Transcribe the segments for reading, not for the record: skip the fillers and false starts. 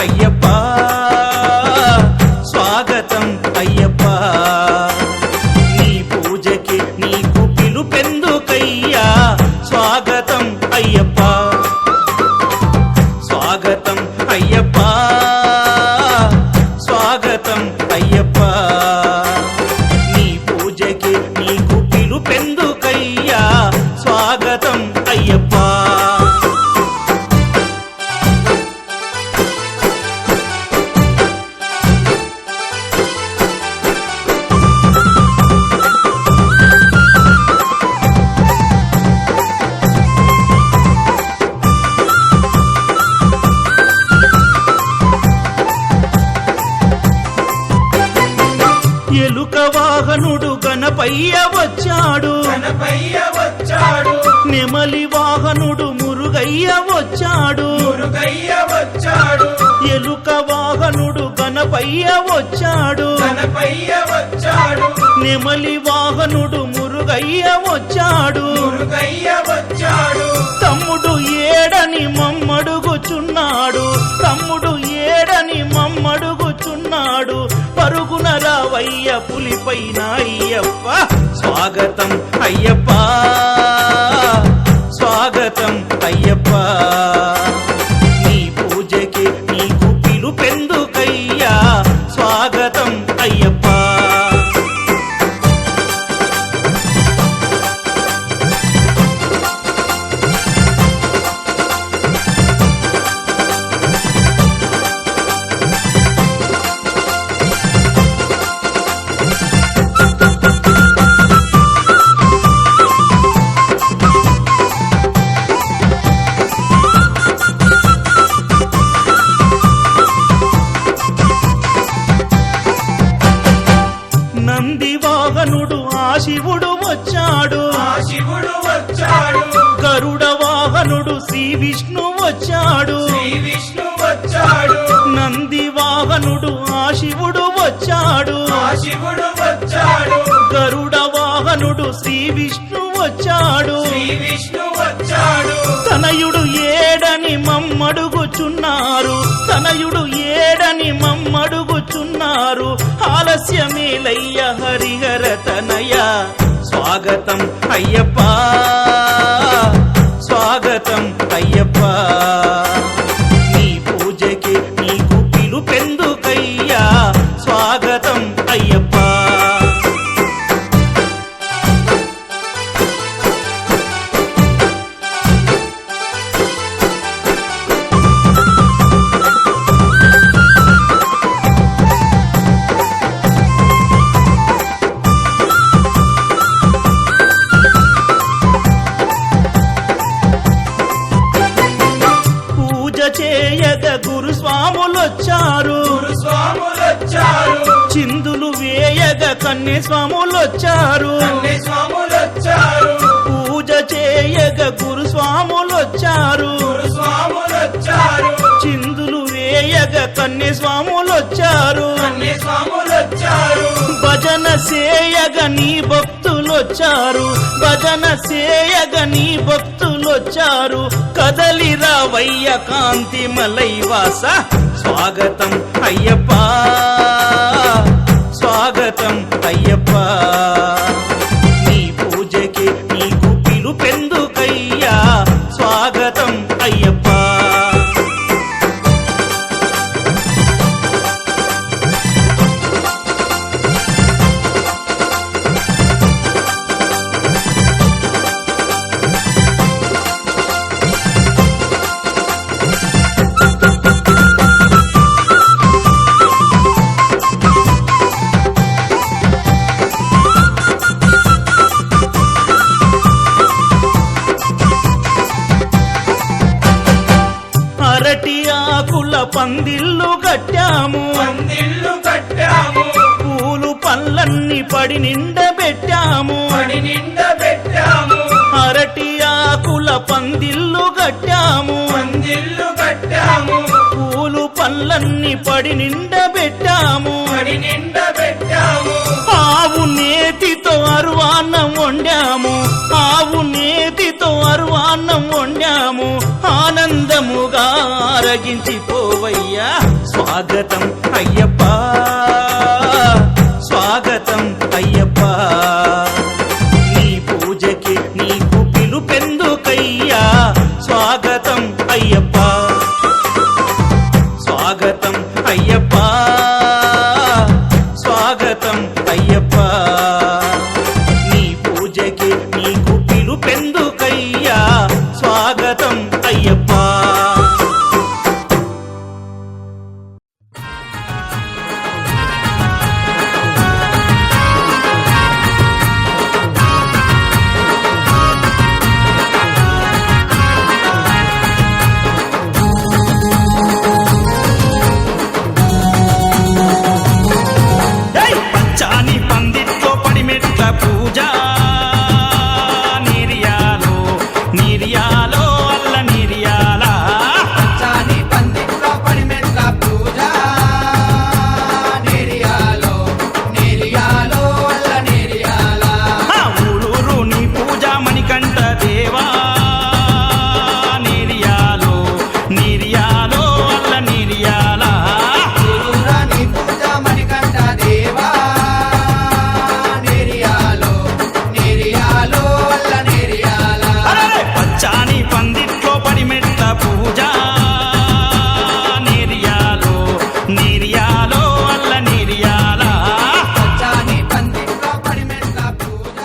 అయ్యప్ప స్వాగతం అయ్యప్ప నీ పూజకి నీకు పిలుపెందుకయ్యా స్వాగతం అయ్యప్ప స్వాగతం అయ్యప్ప స్వాగతం అయ్యప్ప నీ పూజకి నీకు పిలుపెందుకయ్యా స్వాగతం అయ్యప్ప ఎలుక వాహనుడు గణపయ్య వచ్చాడు నెమలి వాహనుడు మురుగయ్య వచ్చాడు ఎలుక వాహనుడు గణపయ్య వచ్చాడు నెమలి వాహనుడు మురుగయ్య వచ్చాడు తమ్ముడు ఏడని మమ్మడుగుచున్నాడు తమ్ముడు ఏడని మమ్మడుగుచున్నాడు పరుగున రావయ్య పులిపైన అయ్యప్ప స్వాగతం అయ్యప్ప స్వాగతం అయ్యప్ప నీ పూజకి నీకు పిలుపెందుకయ్యా స్వాగతం అయ్యప్ప నంది వాహనుడు ఆ శివుడు వచ్చాడు గరుడ వాహనుడు శ్రీ విష్ణు వచ్చాడు నంది వాహనుడు ఆ శివుడు వచ్చాడు గరుడ వాహనుడు శ్రీ విష్ణు వచ్చాడు తనయుడు ఏడని మమ్మడుగుచున్నారు తనయుడు ఏడని మమ్మడుగుచున్నారు ఆలస్యమేలయ్య హరిహర తనయ స్వాగతం అయ్యప్ప స్వాగతం అయ్యప్ప నీ పూజకి నీకు పిలుపెందుకయ్యా స్వాగతం అయ్యప్ప చేయగ గురుస్వాములొచ్చారు చిందులు వేయగ కన్యస్వాములొచ్చారు పూజ చేయగ గురుస్వాములొచ్చారు చిందులు వేయగ కన్యస్వాములొచ్చారు భజన సేయగ నీ భక్తులొచ్చారు భజన సేయగ నీ భక్తులొచ్చారు కదలి రావయ్య కాంతి మలైవాస స్వాగతం అయ్యప్ప స్వాగతం అయ్యప్ప నీ పూజకి నీకు పిలుపెందుకయ్యా స్వాగతం అయ్యప్ప అరటి ఆకుల పందిళ్ళు కట్టాము పూలు పళ్ళన్ని పడి నిండబెట్టాము అరటి ఆకుల పందిళ్ళు కట్టాము పూలు పళ్ళన్ని పడి నిండబెట్టాము ఆవు నేతితో అరువాన్నం వండాము ఆవు నేతితో అరువాన్నం వండాము ఆనంద సాదరముగా ఆరగించిపోవయ్యా స్వాగతం అయ్యప్ప స్వాగతం అయ్యప్ప నీ పూజకి నీకు పిలుపెందుకయ్యా స్వాగతం అయ్యప్ప స్వాగతం అయ్యప్ప స్వాగతం అయ్యప్ప నీ పూజకి నీకు పిలుపెందుకయ్యా స్వాగతం అయ్యప్ప పచ్చాని పందిట్లో పడిమెట్ల పూజ నీరియాలో నీరియాలో అల్ల నీరియాల పచ్చాని పందిట్లో పడిమెట్ల పూజ నేరియాలో నేరియాలో అల్ల నేరియాల ఊరూరు నీ పూజ మణికంఠ దేవా నీరియాలో నీరియాలో అల్ల నీరియాల ఊరూరాని పూజ మణికంఠ దేవా నేరియాలో నేరియాలో అల్ల నేరియాల అరే పచ్చాని పందిట్లో పడిమెట్ల పూజ నీరియాలో నీరియాలో అల్ల నీరియాల పచ్చాని పందిట్లో పడిమెట్ల పూజ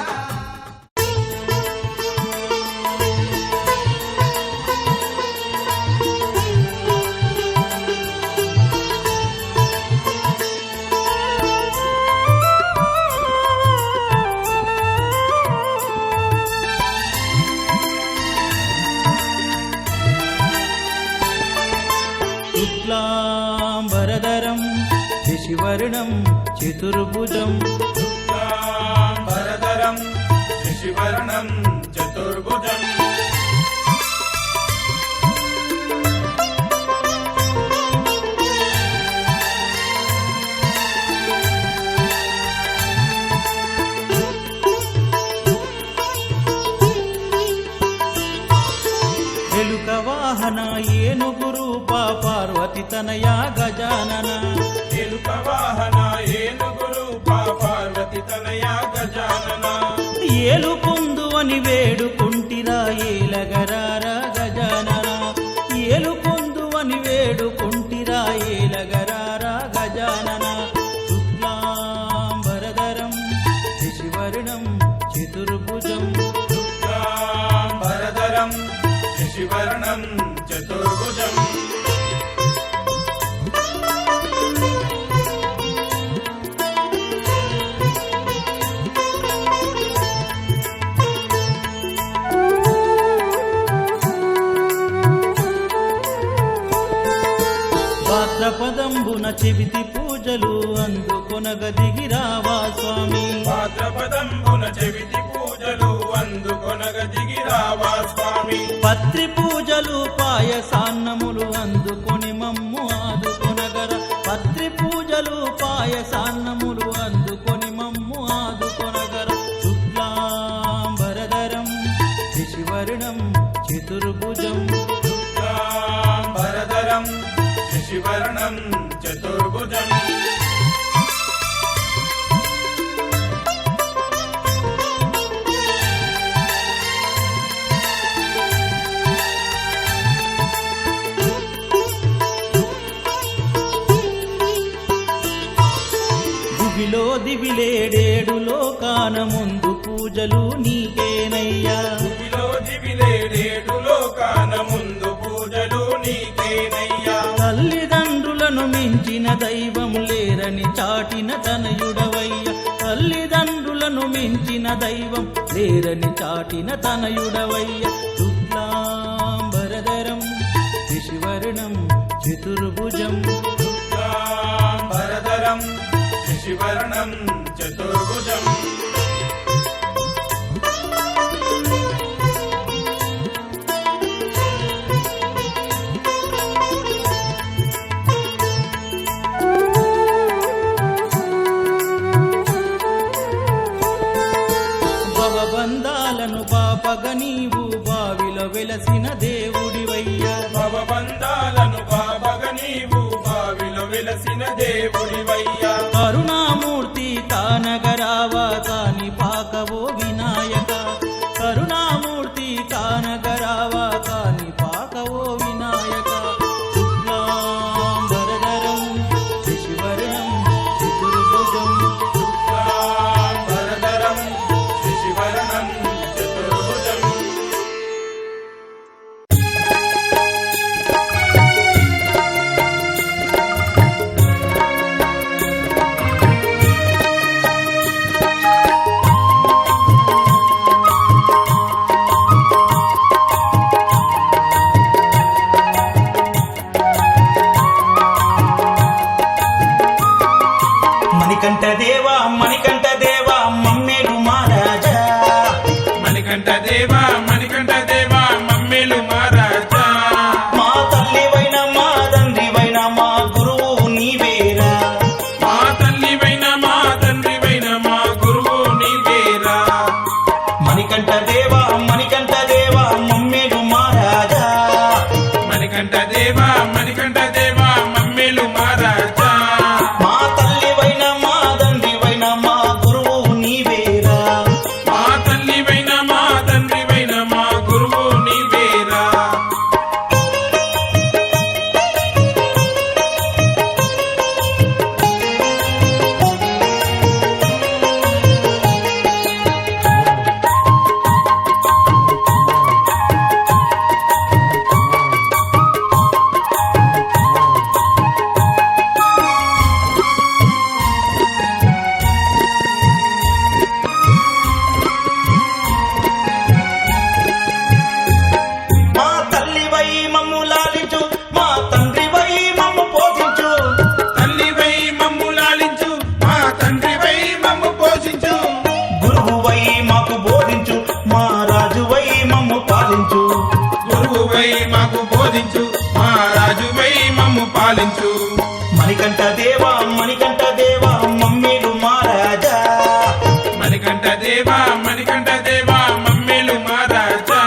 శుక్లాంబరధరం శశివర్ణం చతుర్భుజం వరదరం శశివర్ణం చతుర్భుజం ఎలుక వాహన ఏనుగు రూప పార్వతి తనయా గజానన ఎలుక వాహన ఏనుగు రూప పార్వతి తనయ గజానన ఏలుకుందు అని వేడుకుంటిరా ఏలగరారా గజానన ఏలుకుందు అని వేడుకుంటిరా ఏలగరారా గజానన శుక్లాంబరధరం శశివర్ణం చతుర్భుజం వరదరం శశివర్ణం చతుర్భుజం భాద్రపదంబున చెవితి పూజలు అందుకొనగ దిగిరావా స్వామి భాద్రపదంబున చెవితి పూజలు అందుకొనగ దిగిరావా స్వామి పత్రి పూజలు పాయసాన్నములు అందుకొని మమ్ము ఆదుకొనగర పత్రి పూజలు పాయసాన్నములు అందుకొని మమ్ము ఆదుకొనగర శుక్లాంబరధరం శశివర్ణం చతుర్భుజం వరదరం శశివర్ణం చతుర్భుజం భువిలో దివిలేడేడు లోకాన ముందు పూజలు నీకేనయ్యా భూమిలో దివిలేడేడు లోకాన ముందు పూజలు నీకేనయ్యా తల్లిదండ్రులను మించిన దైవం లేరని చాటిన తనయుడవయ్య తల్లిదండ్రులను మించిన దైవం లేరని చాటిన తనయుడవయ్య శుక్లాంబరధరం శశివర్ణం చతుర్భుజం వరదరం శశివర్ణం చతుర్భుజం భవబంధాలను పాపగ నీవు బావిలో వెలసిన దేవుడివయ్యా భవ వెలసిన దేవుడివయ్యా కరుణామూర్తి కానగరావా కాని పాకవో వినాయక కరుణామూర్తి కానగరావా కాని పాకవో వినాయక శుక్లాంబరధరం శశివర్ణం చతుర్భుజం వరదరం శశివర్ణం చతుర్భుజం మణికంఠ దేవా మణికంఠ దేవా మమ్మేలు మహారాజా మణికంఠ దేవా మమ్మేలు మహారాజా మా తల్లివైన మా తండ్రివైన మా గురువు నీవేరా మా తల్లివైన మా తండ్రివైన మా గురువు నీవేరా మణికంఠ దేవా మమ్మేలు మహారాజా మణికంఠ దేవా మమ్మేలు మహారాజా మా తల్లివైన మా తండ్రివైన మా గురువు నీవేరా మా తల్లివైన మా తండ్రివైన మా గురువు నీవేరా మా తల్లివై మమ్ము లాలించు మా తండ్రివై మమ్ము పోషించు తల్లివై మమ్ము లాలించు మా తండ్రివై మమ్ము పోషించు గురువువై మాకు బోధించు మా రాజువై మమ్ము పాలించు గురువువై మాకు బోధించు మా రాజువై మమ్ము పాలించు మణికంఠ దేవా మమ్మేలు మహారాజా మణికంఠ దేవా మమ్మేలు మహారాజా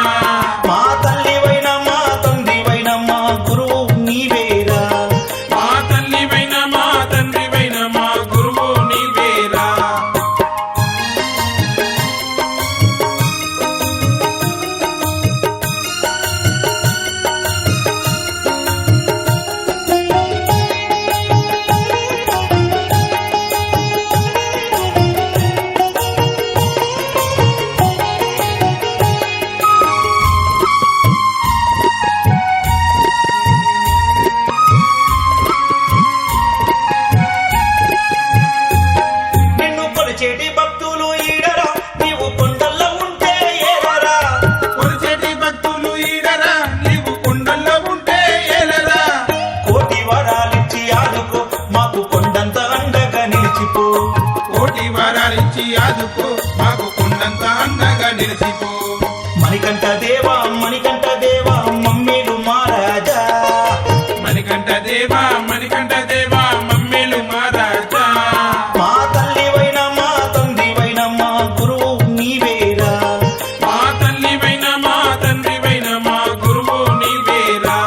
మా తల్లివైన మా తండ్రివైన మా గురువు నీవేరా మా తల్లివైన మా తండ్రివైన మా గురువు నీవేరా నిన్ను కొలిచేటి భక్తులు ఈడరా నీవు కొండల్లో ఉంటే ఏలరా కొలిచేటి భక్తులు ఈడరా నీవు కొండల్లో ఉంటే ఏలరా కోటి వరాలిచ్చి ఆదుకో మాకు కొండంత అండగా నిలిచిపో కోటి వారాలిచ్చి ఆదుకో మాకు కొండంత అండగా నిలిచిపో మణికంఠ దేవా మమ్మేలు మహారాజా మణికంఠ దేవా మమ్మేలు మహారాజా మా తల్లివైన మా తండ్రివైన మా గురువు నీవేరా మా తల్లివైన మా తండ్రివైన మా గురువు నీవేరా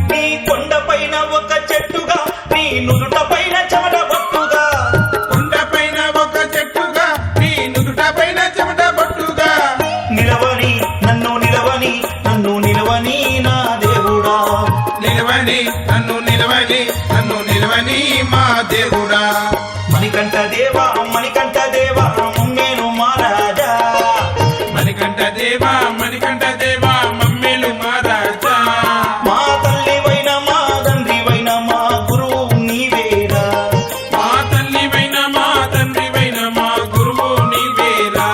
నీ కొండపైన ఒక చెట్టుగా నీ నుదుట పైన చెమట బొట్టుగా కొండపైన ఒక చెట్టుగా నీ నుదుట పైన చెమట బొట్టుగా నిలవని నన్ను నిలవని నా దేవుడా నన్ను నిలవని మా దేవుడా మణికంఠ దేవా మమ్మేలు మహారాజా మణికంఠ దేవా మమ్మేలు మహారాజా మా తల్లివైన మా తండ్రివైన మా గురువు నీవేరా మా తల్లివైన మా తండ్రివైన మా గురువు నీవేరా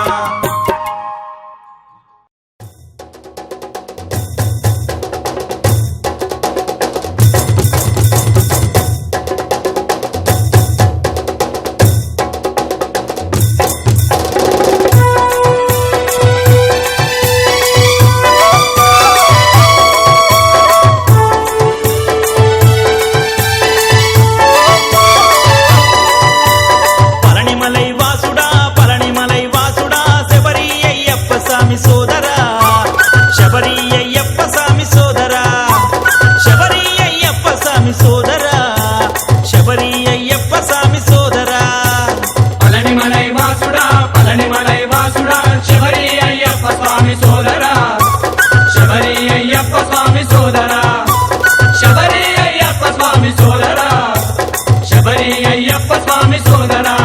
అయ్యప్ప స్వామి సోదరా పళనిమలై వాసుడా పళనిమలై వాసుడా శబరి అయ్యప్ప స్వామి సోదరా శబరి అయ్యప్ప స్వామి సోదరా శబరి అయ్యప్ప స్వామి సోదరా శబరి అయ్యప్ప స్వామి సోదరా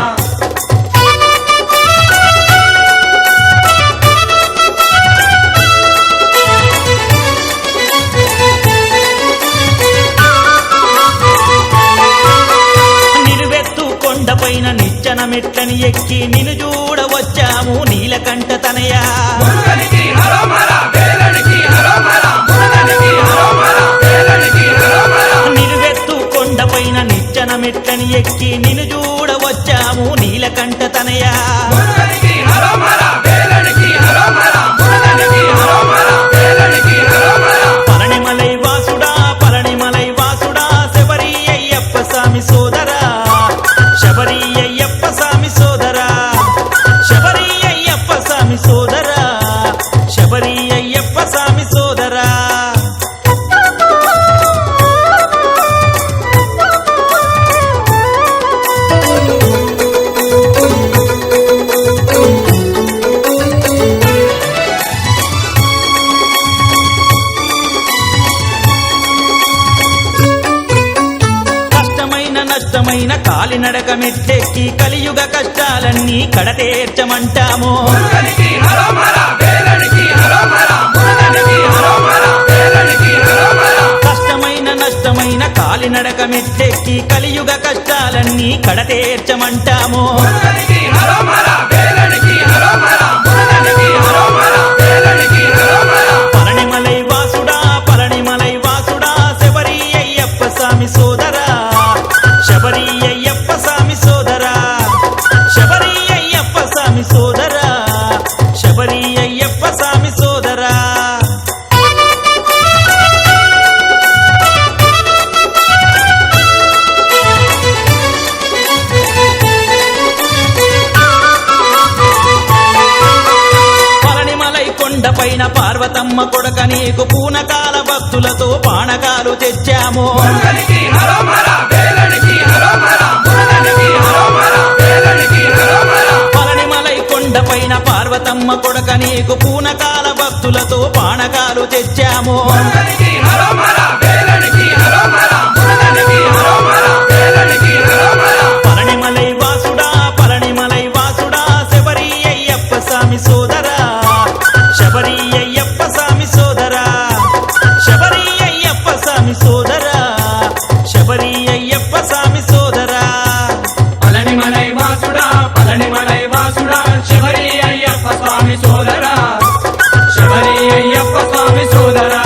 నిలువెత్తు కొండపైన నిచ్చెన మెట్లని ఎక్కి నిన్ను చూడవచ్చాము నీలకంఠ తనయా మురుగనికి హరోమర వేలనికి హరోమర మురుగనికి హరోమర వేలనికి హరోమర నిలువెత్తు కొండపైన నిచ్చెన మెట్లని ఎక్కి నిన్ను చూడవచ్చాము నీలకంఠ తనయా మురుగనికి హరోమర వేలనికి హరోమర మురుగనికి హరోమర వేలనికి హరోమర పళనిమలై వాసుడా పళనిమలై వాసుడా శబరి అయ్యప్ప స్వామి సోదరా శబరి అయ్యప్ప స్వామి సోదరా శబరి అయ్యప్ప స్వామి సోదరా శబరి అయ్యప్ప స్వామి సోదరా కష్టమైన నష్టమైన కాలినడక మెట్టెక్కి కలియుగ కష్టాలన్నీ కడతేర్చమంటాము మురుగనికి హరోమర వేలనికి హరోమర మురుగనికి హరోమర వేలనికి హరోమర కష్టమైన నష్టమైన కాలినడక మెట్టెక్కి కలియుగ కష్టాలన్నీ కడతేర్చమంటాము మురుగనికి హరోమర వేలనికి హరోమర మురుగనికి హరోమర వేలనికి హరోమర పళనిమలై వాసుడా పళనిమలై వాసుడా శబరి అయ్యప్ప స్వామి సోదరా శబరి అయ్యప్ప స్వామి సోదరా శబరి అయ్యప్ప స్వామి సోదరా శబరి అయ్యప్ప స్వామి సోదరా పళనిమలై కొండపైన పార్వతమ్మ కొడక నీకు పూనకాల భక్తులతో పానకాలు తెచ్చాము మురుగనికి హరోమర వేలనికి హరోమర మురుగనికి హరోమర వేలనికి హరోమర పళనిమలై కొండపైన పార్వతమ్మ కొడక నీకు పూనకాల భక్తులతో పానకాలు తెచ్చాము మురుగనికి హరోమర వేలనికి హరోమర మురుగనికి హరోమర వేలనికి హరోమర పళనిమలై వాసుడా పళనిమలై వాసుడా శబరి అయ్యప్ప స్వామి సోదరా శబరి అయ్యప్ప స్వామి సోదరా శబరి అయ్యప్ప స్వామి సోదరా శబరి అయ్యప్ప స్వామి సోదరా పళనిమలై వాసుడా పళనిమలై వాసుడా శబరి అయ్యప్ప స్వామి సోదరా శబరి అయ్యప్ప స్వామి సోదరా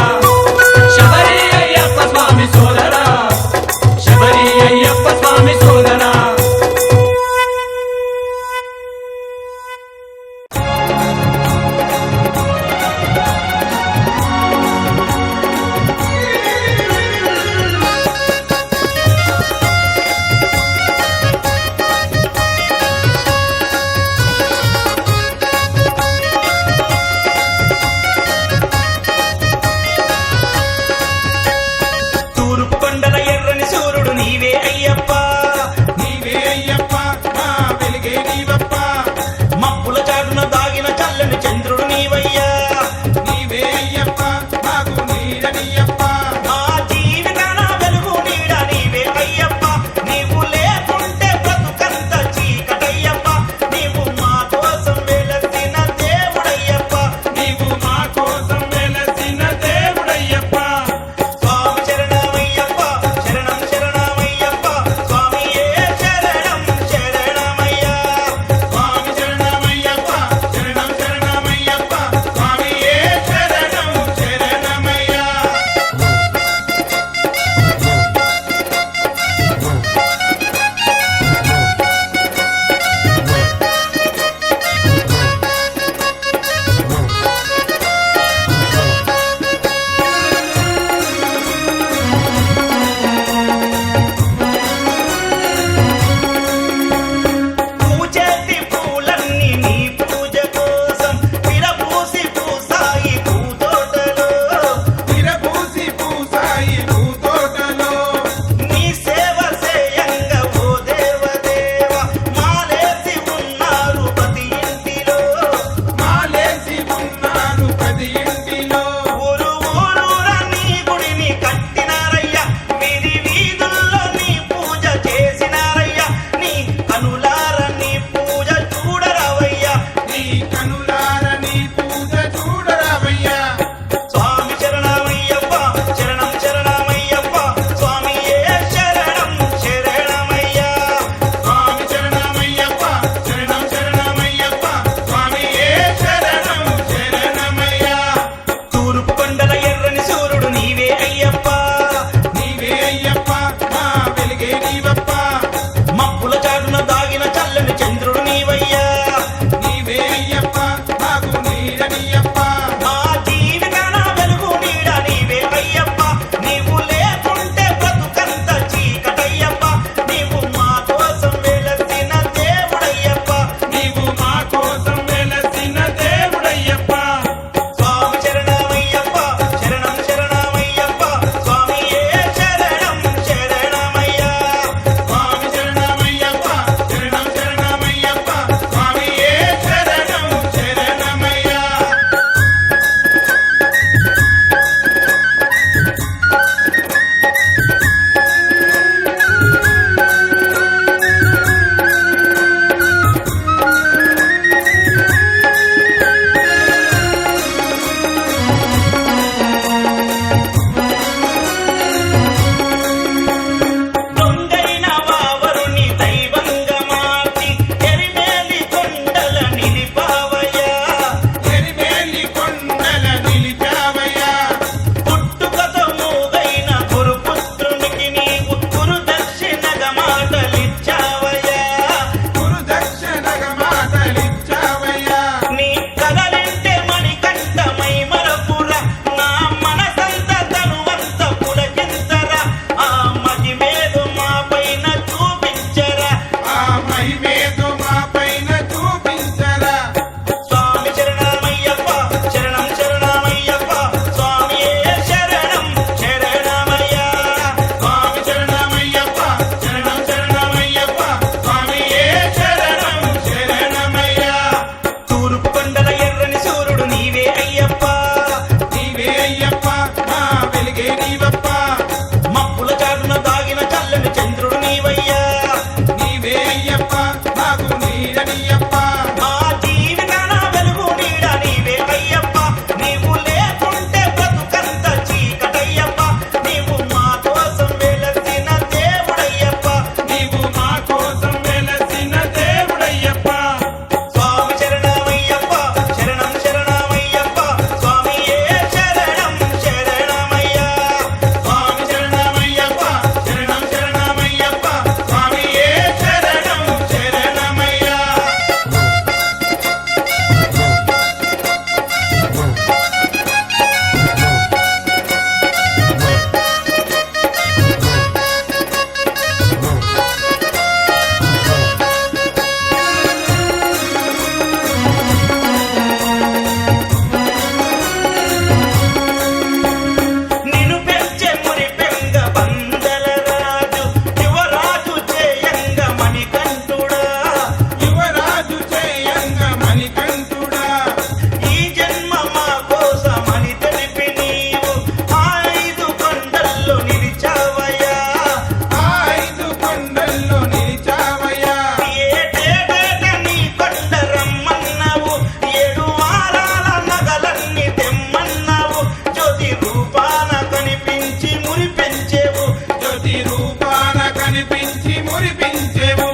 మురిపించేవు.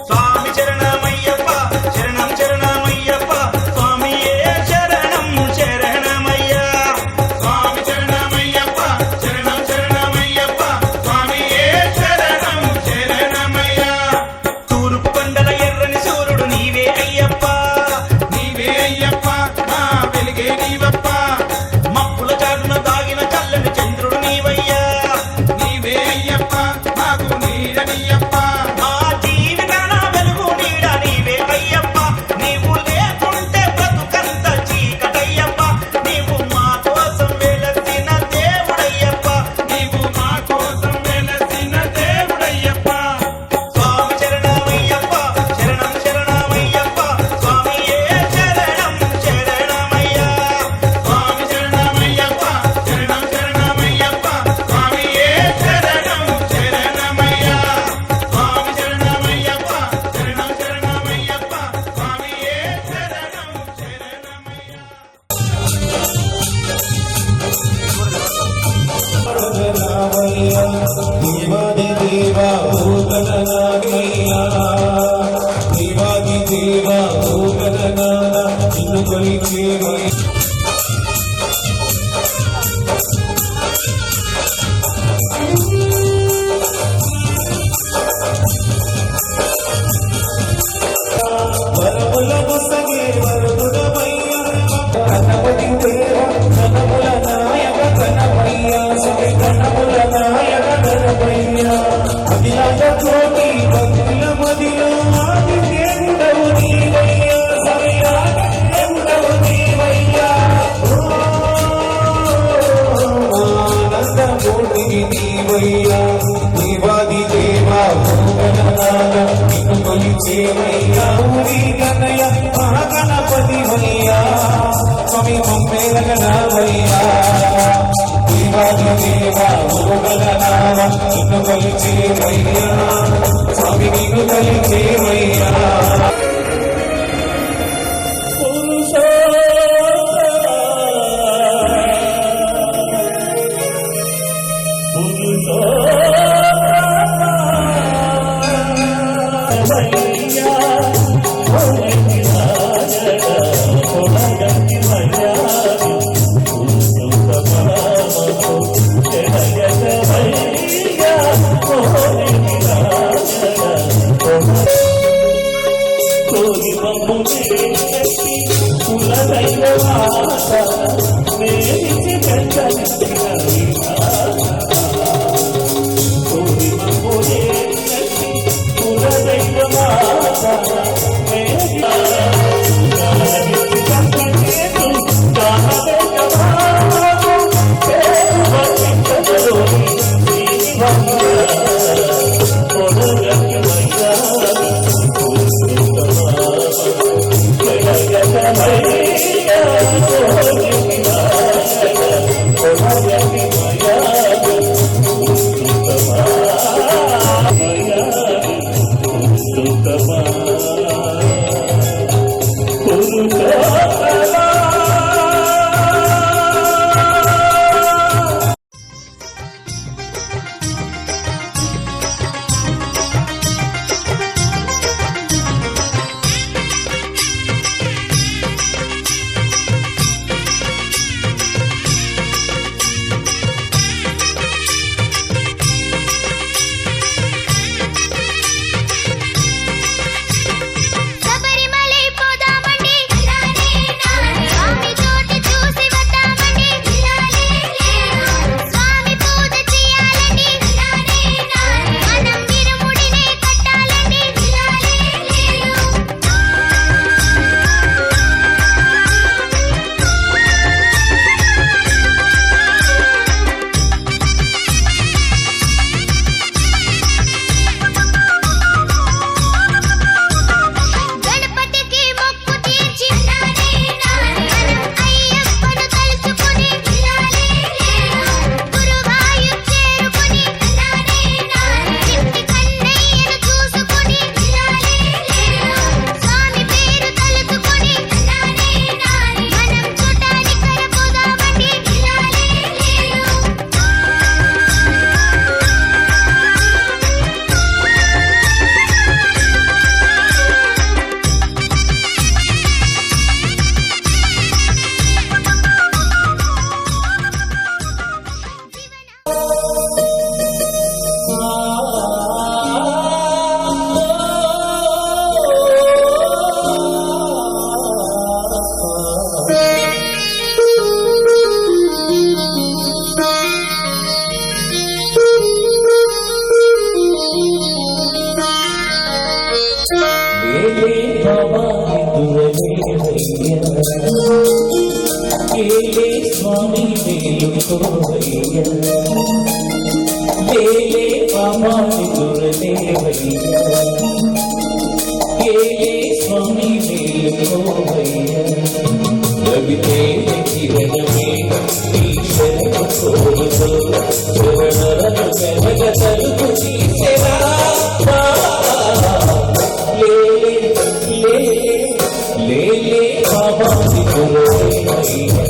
స్వామి శరణమయ్యప్ప శరణం శరణమయ్యప్ప స్వామియే శరణం శరణమయ్య. స్వామి శరణమయ్యప్ప శరణం శరణమయ్యప్ప స్వామియే శరణం శరణమయ్య. తూర్పు కొండల ఎర్రని సూర్యుడు నీవే అయ్యప్ప. నీవే అయ్యప్ప నా వెలుగే నీవప్ప. మప్పుల చాటున దాగిన చల్లని చంద్రుడు నీవయ్యా. నీవే అయ్యప్ప నాకు నీడనియప్ప. మా జీవితాన వెలుగు నీడ నీవే అయ్యప్ప. నీవు లేకుంటే బ్రతుకంత చీకటయ్యప్ప. నీవు మా కోసం వెలసిన దేవుడయ్యప్ప. నీవు మా కోసం వెలసిన దేవుడయ్యప్ప. స్వామి శరణమయ్యప్ప శరణం శరణమయ్యప్ప స్వామియే శరణం శరణమయ్య. స్వామి శరణమయ్యప్ప శరణం శరణమయ్యప్ప స్వామియే శరణం శరణమయ్య. స్వామి శరణమయ్యప్ప శరణం శరణమయ్యప్ప స్వామియే శరణం శరణమయ్య. దేవాది దేవా భూతనామయ్యా దేవాది దేవా భూతనా నిన్ను కొలిచేవయ్యా వరముల ముసగే వరముడమయ్యా గణపతి దేవ గణముల నాయక గణపయ్యా సరి గణముల నాయక గణపయ్యా అభిలాష కోటి భక్తుల మదిలో ఆది దేవుడవు నీవయ్యా సరి ఆది దేవుడవు నీవయ్యా ఆనందమూర్తి నీవయ్యా దేవాది దేవా భూగణనాథ నిన్ను కొలిచేవయ్యా ఊరి గణయ మహాగణపతి వయ్యా స్వామి మమ్మేలగనవయ్యా దేవాది దేవా భూగణనాథ నిన్ను కొలిచేవయ్యా స్వామి నిన్ను కొలిచేవయ్యా లేలే భవాని దురలేవయ్యా లేలే స్వామి మేలుకోవయ్యా లేలే భవాని దురలేవయ్యా లేలే స్వామి మేలుకోవయ్యా రవితేజ కిరణమే ఈశ్వర కోరుతో శరణరను వెనక తలుపు తీసెరా లేలే లేలే లేలే భవాని దురలేవయ్యా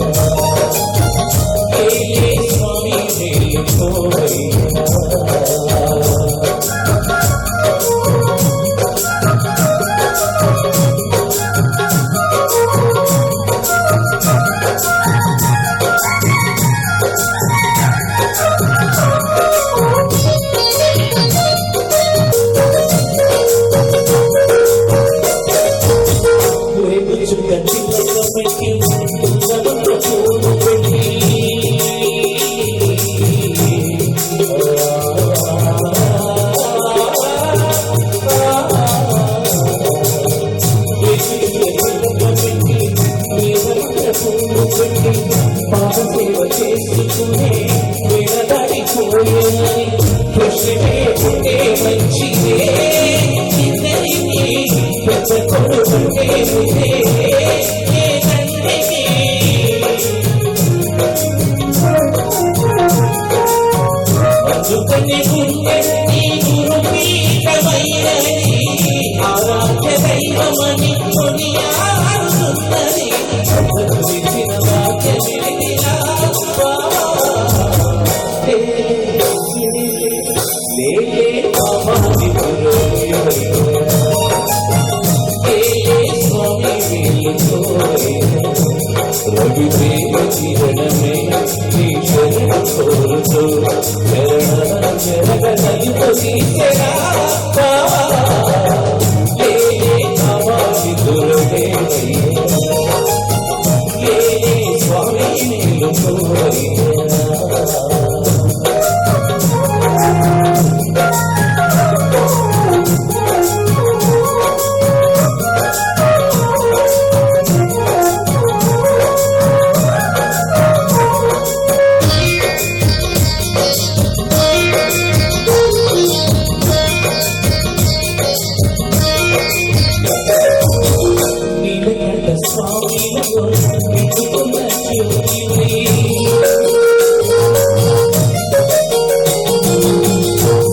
లేలే స్వామి మేలుకోవయ్యా పాదసేవ చేసుకునే విడదడిపోయాని కృష్ణుడే ఉండే మంచిదే ఇద్దరికి పెద్ద కొడుకుంటే ముందే ఏ తండ్రికి అందుకని గుండె నీ గురు పీఠమైనది ఆరాధ్య దైవమని కొనియాడుతున్నది విధిన వాక్య విధిలా లేలే భవాని లేలే స్వామి మేలుకోవయ్యా రవితేజ కిరణమే ఈశ్వర కోరుతో శరణ తలుపు తీసెరా లేలే భవాని దురలేవయ్యా లేలే స్వామి మేలుకోవయ్యా నీలకంఠ స్వామిలో వెతుకున్న జ్యోతివై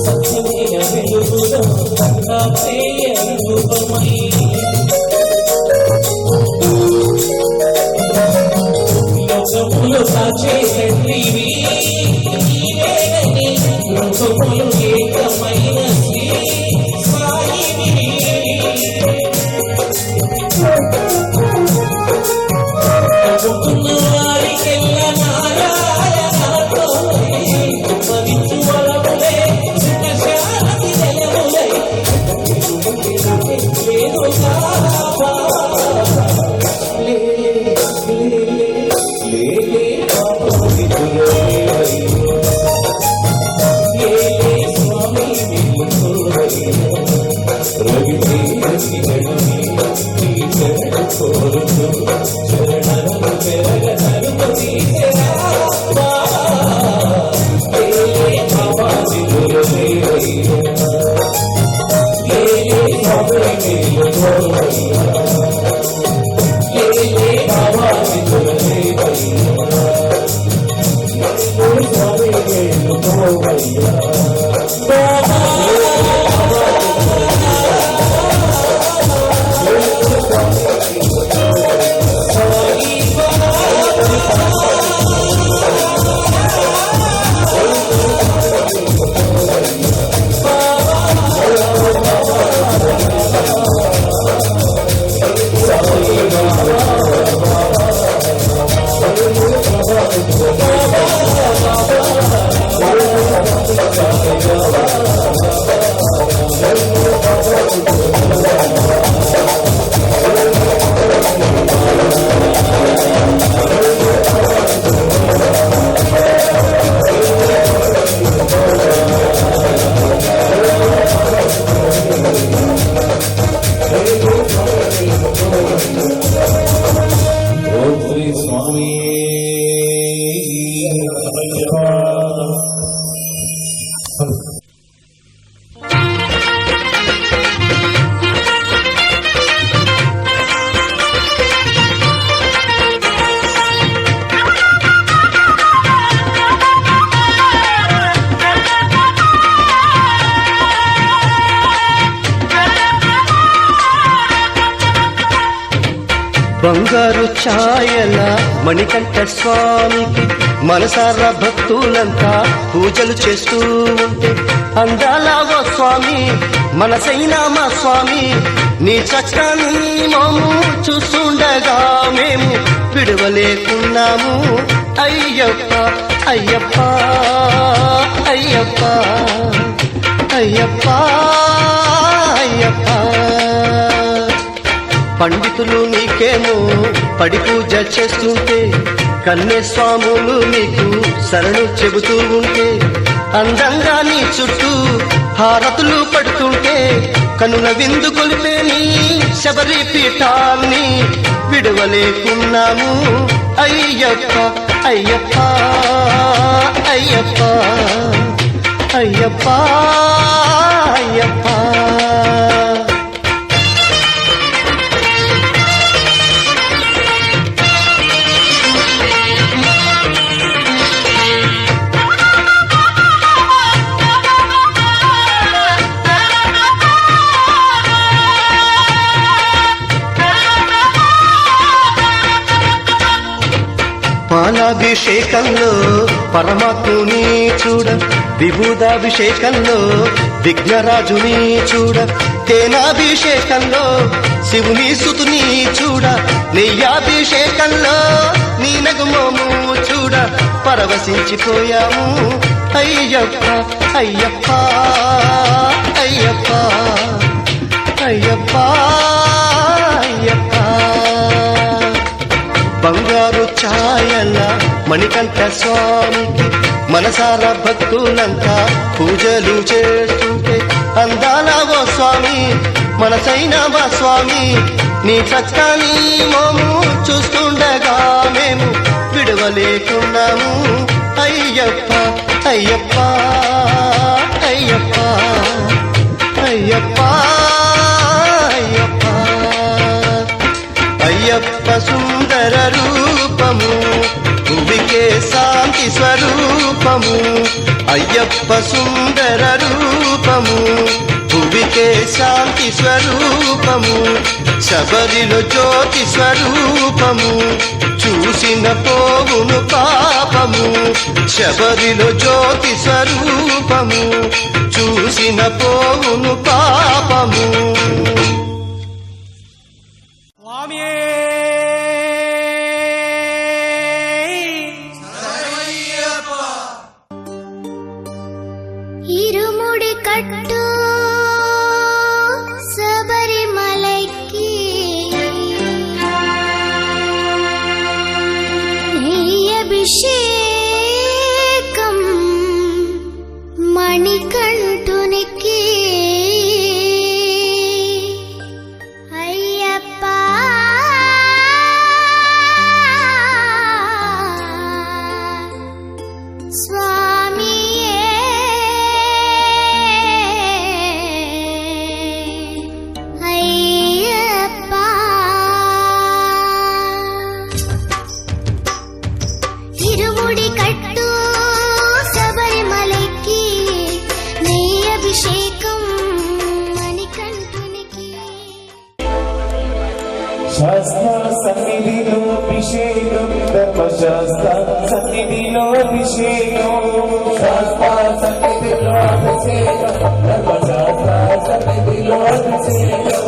సత్యమైన వెలుగులో దత్తాత్రేయ రూపమై లోకములు సాచే తండ్రివి నీవేనని లోకములు ఏకమైన శ్రీ సాయివి వారికెల్ల నారాయణతో భవించు వరములే సుఖ శాంతి జయములై లేదు లేలే భవాని దురలేవయ్యా లేలే స్వామి మేలుకోవయ్యా రవితేజ కిరణమే ఈశ్వర కోరుతో శరణను పెరగ తలుపు తీసెరా లేలే భవాని దురలేవయ్యా లేలే స్వామి మేలుకోవయ్యా లేలే భవాని దురలేవయ్యా లేలే స్వామి మేలుకోవయ్యా బంగారు ఛాయల మణికంఠ స్వామికి మనసారా భక్తులంతా పూజలు చేస్తూ ఉంటే అందాల ఓ స్వామి మనసైనా మా స్వామి నీ చక్కని మోము చూస్తుండగా మేము విడవలేకున్నాము అయ్యప్ప అయ్యప్ప అయ్యప్ప అయ్యప్ప అయ్యప్ప పండితులు నీకేమో పడి పూజ చేస్తుంటే కన్నే స్వాములు నీకు శరణు చెబుతూ ఉంటే అందంగా నీ చుట్టూ హారతులు పడుతుంటే కనుల విందు కొలిపే నీ శబరి పీఠాన్ని విడవలేకున్నాము అయ్యప్ప అయ్యప్ప అయ్యప్ప అయ్యప్ప అయ్యప్ప పాలాభిషేకంలో పరమాత్ముని చూడ విభూదాభిషేకంలో విఘ్నరాజుని చూడ తేనాభిషేకంలో శివుని సుతుని చూడ నెయ్యాభిషేకంలో నీ నగుమోము చూడ పరవశించిపోయాము అయ్యప్ప అయ్యప్ప అయ్యప్ప అయ్యప్ప అయ్యప్ప బంగారు ఛాయల మణికంఠ స్వామికి మనసారా భక్తులంతా పూజలు చేస్తుంటే అందాల ఓ స్వామి మనసైన మా స్వామి నీ చక్కని మోము చూస్తుండగా మేము విడవలేకున్నాము అయ్యప్ప అయ్యప్ప అయ్యప్ప అయ్యప్ప అయ్యప్ప అయ్యప్ప సుందర రూపము భువికే శాంతి స్వరూపము అయ్యప్ప సుందర రూపము భువికే శాంతి స్వరూపము శబరిలో జ్యోతి స్వరూపము చూసిన పోవును పాపము శబరిలో జ్యోతి స్వరూపము చూసిన పోవును పాపము ఇరుముడి కట్టు శబరిమలైకి అభిషేకం మణికంఠునికి అయ్యప్ప స్వామియే అయ్యప్ప ఇరుముడి కట్టు శబరిమలైకి నీ అభిషేకం మణికంఠునికి శాస్త్ర సన్నిధిలో అభిషేకం ధర్మశాస్త్ర సన్నిధిలో అభిషేకం శాస్త్ర సన్నిధిలో అభిషేకం ధర్మశాస్త్ర సన్నిధిలో అభిషేకం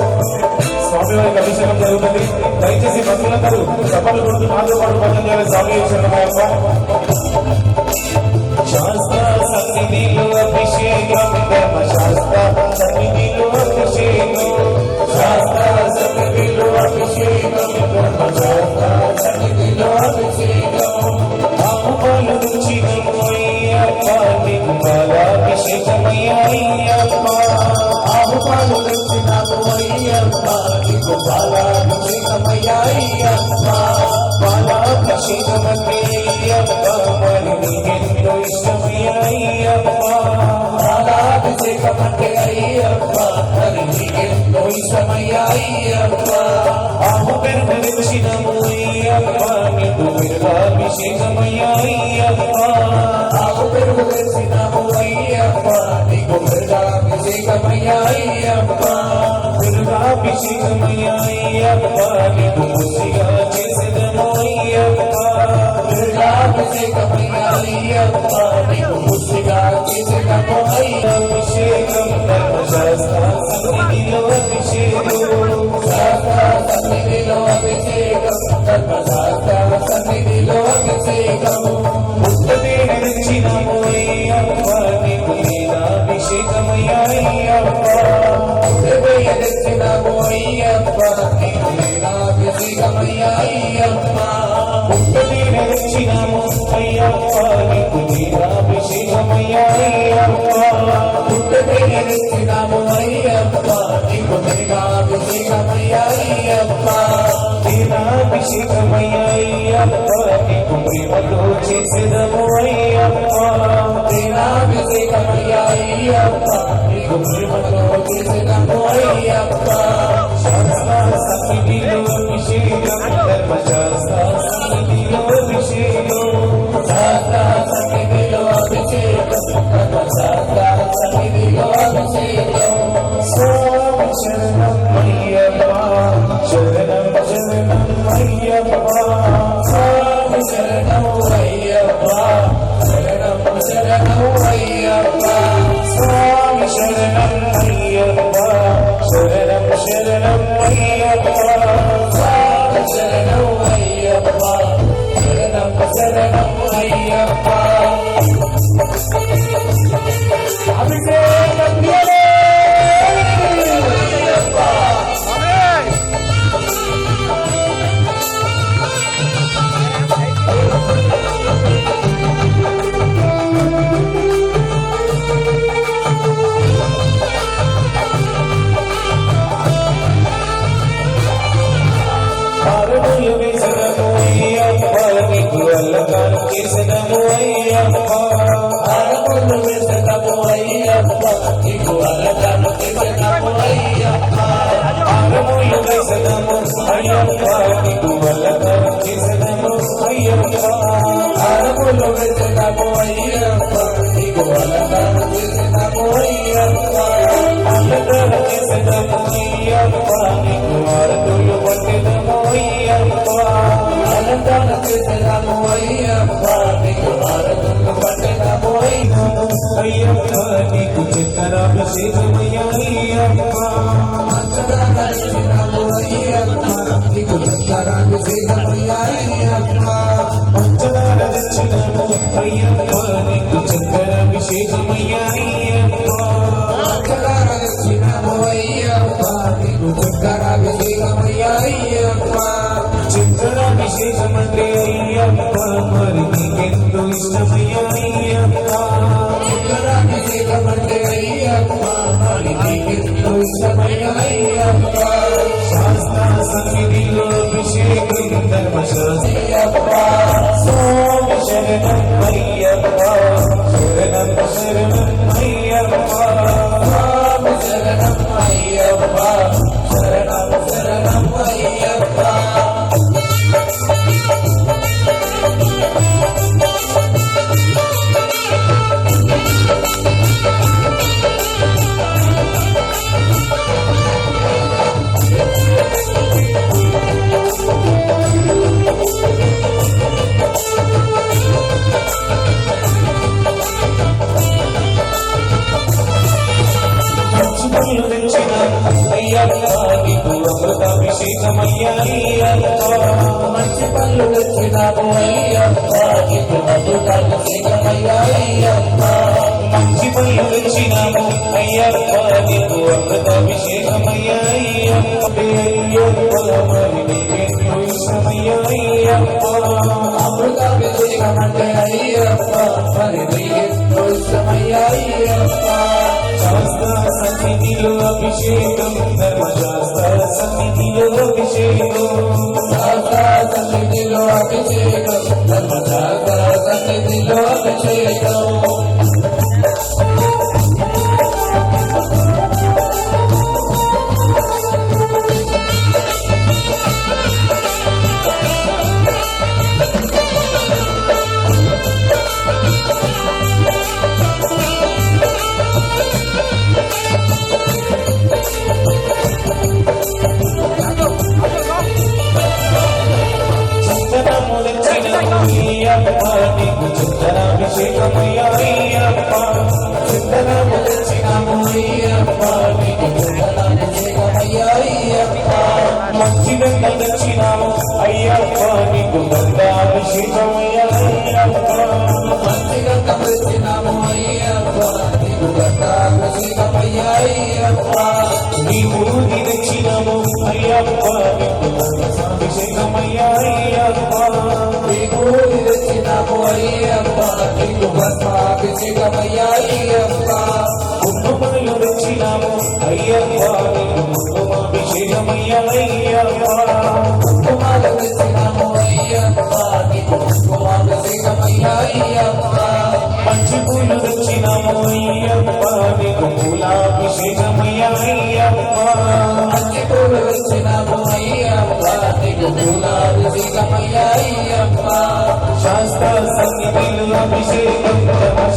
స్వామి వారికి అభిషేకం జరుగుతుంది. దయచేసి భక్తులందరూ సభలు కొడుతూ మాతో పాటు భజన చేయాలి. స్వామి శరణమయ్యప్ప. శాస్త్ర సన్నిధిలో అభిషేకం ధర్మశాస్త్ర సన్నిధిలో అభిషేకం శాస్త్ర సన్నిధిలో అభిషేకం ధర్మశాస్త్ర సన్నిధిలో అభిషేకం ఆహ్వాన నుంచి అయ్యప్ప నీకు బాలాభిషేకమయ్యప్ప ఆహ్వాన నుంచి నాకు అయ్యప్ప నీకు బాలాభిషేకమయ్యప్ప బాలాభిషేకమంటే అయ్యప్ప మరి నీకెంతో ఇష్టమయ్యప్ప బాలాభిషేకమంటే అయ్యప్ప మరి నీకెంతో ఇష్టమయ్యప్ప ఆహు పెరుగు తెచ్చినము అయ్యప్ప నీకు పెరుగాభిషేకమయ్యప్ప ఆహు పెరుగు తెచ్చినము అయ్యప్ప నీకు పెరుగాభిషేకమయ్యప్ప పెరుగాభిషేకం దుర్గాభిషేకమయ్యా అయ్యప్ప నీకు ముసిగా చేసేదము అయ్యప్ప దుర్గాభిషేకమయ్యా అయ్యప్ప నీకు ముసిగా చేసేదము అభిషేకం ధర్మశాస్త్ర సన్నిధిలో అభిషేకం శాస్త్ర సన్నిధిలో అభిషేకం ధర్మశాస్త్ర సన్నిధిలో అభిషేకం ముక్తదే నచ్చినము అయ్యప్ప నీకు నీలాభిషేకమయ్యా అయ్యప్ప ముక్తదే నచ్చినము అయ్యప్ప నీకు నీలాభిషేకమయ్యా అయ్యప్ప ముక్తదే నచ్చినము అయ్యప్ప నీకు నీలాభిషేకమయ్యా అయ్యప్ప ముక్తదే నచ్చినము అయ్యప్ప నీకు నీలాభిషేకమయ్యా అయ్యప్ప నీలాభిషేకమయ్యా అయ్యప్ప నీకు ప్రేమతో చేసేదము అయ్యప్ప నీలాభిషేకమయ్యా అయ్యప్ప నీకు ప్రేమతో చేసేదము అయ్యప్ప శాస్త్ర సన్నిధిలో అభిషేకం ధర్మశాస్త్ర సన్నిధిలో అభిషేకం శాస్త్ర సన్నిధిలో అభిషేకం ధర్మశాస్త్ర సన్నిధిలో అభిషేకం స్వామి శరణం అయ్యప్ప శరణం శరణం అయ్యప్ప స్వామి శరణం అయ్యప్ప శరణం శరణం అయ్యప్ప స్వామి శరణం అయ్యప్ప శరణం శరణం అయ్యప్ప స్వామి శరణం అయ్యప్ప శరణం శరణం అయ్యప్ప అభిషేకం అల్లకాను చేసదము అయ్యప్ప అరములు వేసదము అయ్యప్ప నీకు అల్లకాను చేసదము అయ్యప్ప అరములు వేసదము అయ్యప్ప నీకు అల్లకాను చేసదము అయ్యప్ప అరములు వేసదము అయ్యప్ప నీకు అల్లకాను చేసదము అయ్యప్ప అల్లకాను చేసదము అయ్యప్ప నీకు అరతులు పట్టెదము అయ్యప్ప అలంకార చేసేదము అయ్యప్ప నీకు హారతులు పట్టెదము అయ్యప్ప నీకు చక్కెరాభిషేకమయ్యా అయ్యప్ప పంచదారము అయ్యప్ప నీకు చక్కెరాభిషేకమయ్యా అయ్యప్ప పంచదార దక్షిణము అయ్యప్ప నీకు చక్కెరాభిషేకమయ్యా అయ్యప్ప పంచదార దక్షిణము అయ్యప్ప నీకు చక్కెరాభిషేకమయ్యా అయ్యప్ప చిత్రాభిషేకమంటే అయ్యప్ప మరి నీకెంతో ఇష్టమయ్యా అయ్యప్ప చిత్రాభిషేకమంటే అయ్యప్ప మరి నీకెంతో ఇష్టమయ్యా అయ్యప్ప శాస్త్ర సన్నిధిలో అభిషేకం ధర్మశాస్త్ర అయ్యప్ప స్వామి శరణం అయ్యప్ప శరణం శరణం అయ్యప్ప స్వామి శరణం అయ్యప్ప శరణం శరణం అయ్యప్ప అమృతాభిషేకమయ్యా అయ్యప్ప మంచి పనులు తెచ్చినాము అయ్యప్ప నీకు అమృతాభిషేకమయ్యా అయ్యప్ప మంచి పనులు తెచ్చినాము అయ్యప్ప నీకు అమృతాభిషేకమయ్యా అయ్యప్ప అయ్యప్ప మరి నీకెంతో ఇష్టమయ్యా అయ్యప్ప అమృతాభిషేకమంటే అయ్యప్ప మరి నీకెంతో ఇష్టమయ్యా అయ్యప్ప శాస్త్ర సన్నిధిలో అభిషేకం ధర్మశాస్త్ర సన్నిధిలో అభిషేకం శాస్త్ర సన్నిధిలో అభిషేకం ధర్మశాస్త్ర సన్నిధిలో అభిషేకం అయ్యప్ప నీకు చందనాభిషేకమయ్యా అయ్యప్ప చందనము తెచ్చినాము అయ్యప్ప నీకు చందనాభిషేకమయ్యా అయ్యప్ప మంచి గంట తెచ్చినాము అయ్యప్ప నీకు గంధాభిషేకమయ్యా అయ్యప్ప మంచి గంట తెచ్చినాము అయ్యప్ప నీకు గంధాభిషేకమయ్యా అయ్యప్ప నీ ఊరి తెచ్చినాము అయ్యప్ప నీకు గంధాభిషేకమయ్యా అయ్యప్ప నీ ఊరి తెచ్చినాము అయ్యప్ప నీకు గంధాభిషేకమయ్యా అయ్యప్ప కుంకుమలు తెచ్చినాము అయ్యప్ప నీకు కుంకుమాభిషేకమయ్యా అయ్యప్ప కుంకుమాలు తెచ్చినాము అయ్యప్ప నీకు కుంకుమాభిషేకమయ్యా అయ్యప్ప మంచి పూలు తెచ్చినాము అయ్యప్ప నీకు పూలాభిషేకమయ్యా అయ్యప్ప మంచి పూలు తెచ్చినాము అయ్యప్ప నీకు పూలాభిషేకమయ్యా అయ్యప్ప శాస్త్ర సన్నిధిలో అభిషేకం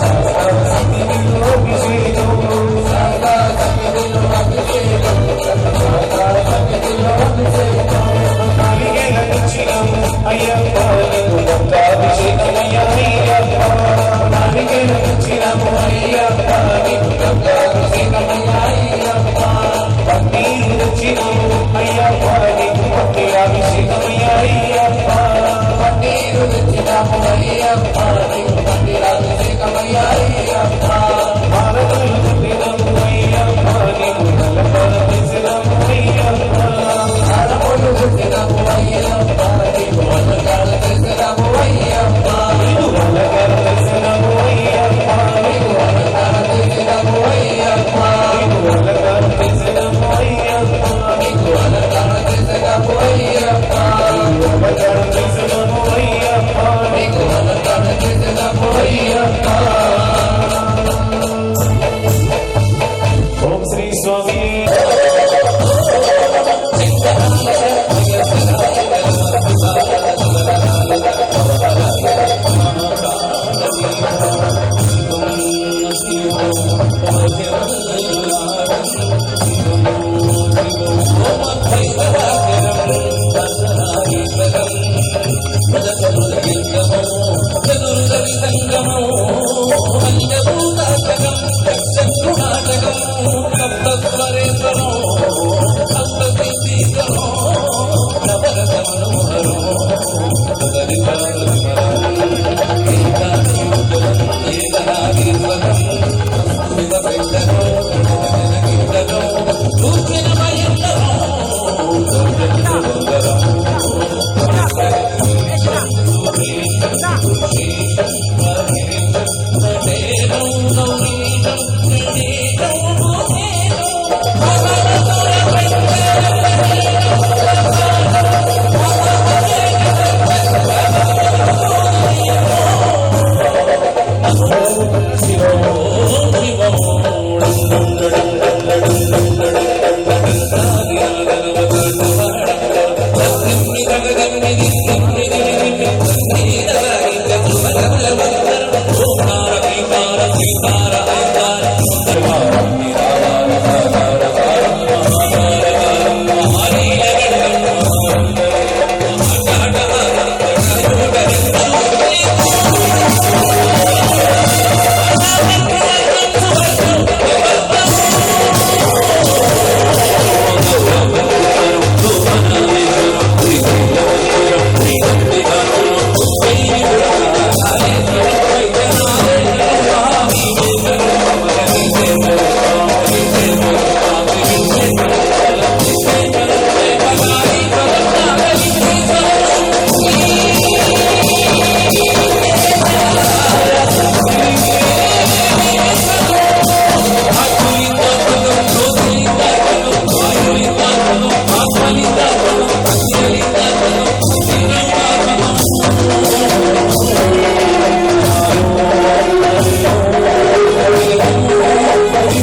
శాస్త్ర సన్నిధిలో అభిషేకం శాస్త్ర సన్నిధిలో అభిషేకం శాస్త్ర సన్నిధిలో అభిషేకం నాలిగేల తెచ్చినాము అయ్యప్ప నీకు గంగాభిషేకమయ్యా అయ్యప్ప నాలిగేల తెచ్చినాము అయ్యప్ప నీకు గంగాభిషేకమయ్యా అయ్యప్ప పన్నీరు తెచ్చినాము అయ్యప్ప నీకు పన్నీరాభిషేకమయ్యా అయ్యప్ప